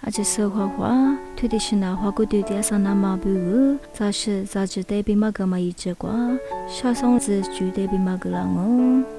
aje so hwa traditional hwa ko de dia sana ma bu za shi za ji de bi ma ga ma yi je kwa sha song zi ju de bi ma ga la ngo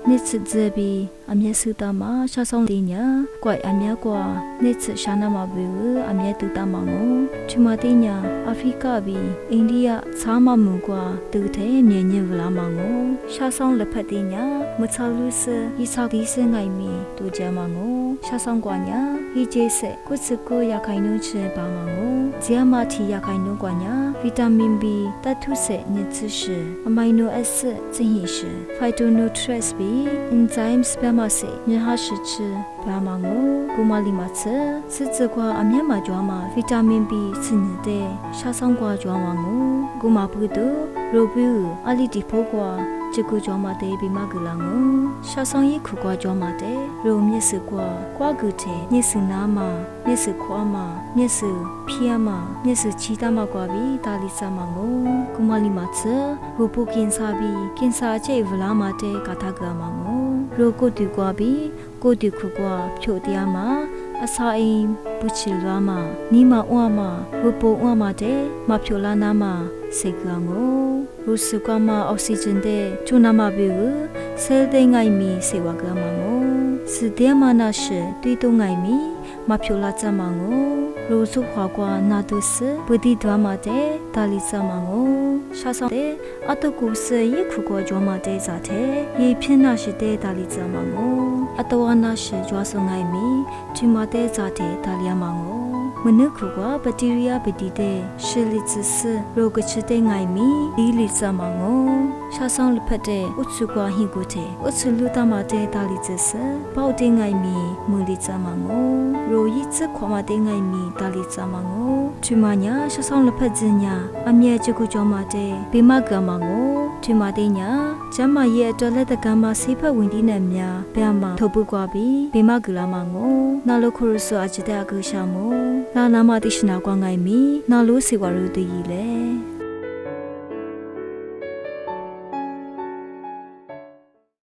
ni ci zi bi a mye su ta ma sha song de nya kwa a mye kwa ni ci sha na ma bu a mye tu ta ma ngo chu ma de nya afrika bi india cha ma mu kwa tu the mye nyi vla ma ngo sha song le phat de nya mu cha lu se yi sa di se ngai mi tu ja ma ngo sha song kwa nya yi je se ku su ko ya khai nu che ba ma ngo jia ma thi ya khai nu kwa nya vitamin b ตถุเสนิจิชอะไมโนแอซิดจิหิชไฟโตนูทรีสบีเอนไซม์สเปมาเซญหะชิชบามังโกกุมาลิมาเซซิจกวาอะเมียมาจวามาวิตามิน B สินเตชาซังกวาจวามังโกกุมาปุโตโรบิวอะลิติโฟกวาจิกุจวมาเตบิมากุลังโกชาซังยิคุกวาจวมาเตโรเมียสึกวากวากุเทนิสึนามานิสึความานิสึพิยามานิสึชีตามากวาบิตาลิซามังโกกุมาลิมาเซรูปุกินซาบีกินซาเจวลามาเตกาทากามังโกโรกุตุกวาบิกุตุคุกวาဖြိုတရားမှာအစာအိမ်ပုချီလာမှာနီမအွားမှာဝပိုအွားမှာတဲ့မဖြိုလာနာမှာစေကငိုရူစုကမှာအောက်ဆီဂျင်တဲ့ချူနာမဘေဝဆဲတဲ့ငိုင်မီစေဝကမှာငိုစတဲ့မနာရှေတီတုံငိုင်မီမဖြိုလာချမှာငိုရူစုခွာကွာနာတုစပတိဒွားမှာတဲ့တာလီစမှာငိုရှာဆောင်တဲ့အတကူစရခုကောကြွားမှာတဲ့ဇာတဲ့ရေဖြစ်နာရှိတဲ့တာလီစမှာငိုအတဝနာရှိကြွားဆုံငိုင်မီဒီမတဲ့ဇာတဲ့တာလီယာမှာငိုမနုခုကဘက်တီးရီးယားပတိတဲ့ရှယ်လီချစ်ရိုကချတဲ့ငိုင်မီဒီလီစမှာငိုရှာဆောင်လဖက်တဲ့ဥစုကွာဟင်ကိုတဲ့ဥစုလူတမတဲ့တာလီချစ်ပေါတဲ့ငိုင်မီမူလီစမှာငိုရိုယစ်ချခွာမတဲ့ငိုင်မီတာလီစမှာငိုဒီမညာရှာဆောင်လဖက်စညာအမြဲချကူကြောမှာတဲ့ဘေမကမှာငိုဒီမတဲ့ညာကျမရဲ့အတွက်လက်တကမှာဆေးဖက်ဝင်ဒီနဲ့များဗျာမှာထုတ်ပုကွာပြီးဘေမကလာမှာငိုနာလိုခရဆာအချတဲ့အကူရှာမို့လာနာမတိရှနာကွာငိုင်မီနာလိုစီဝါရူတည်လေ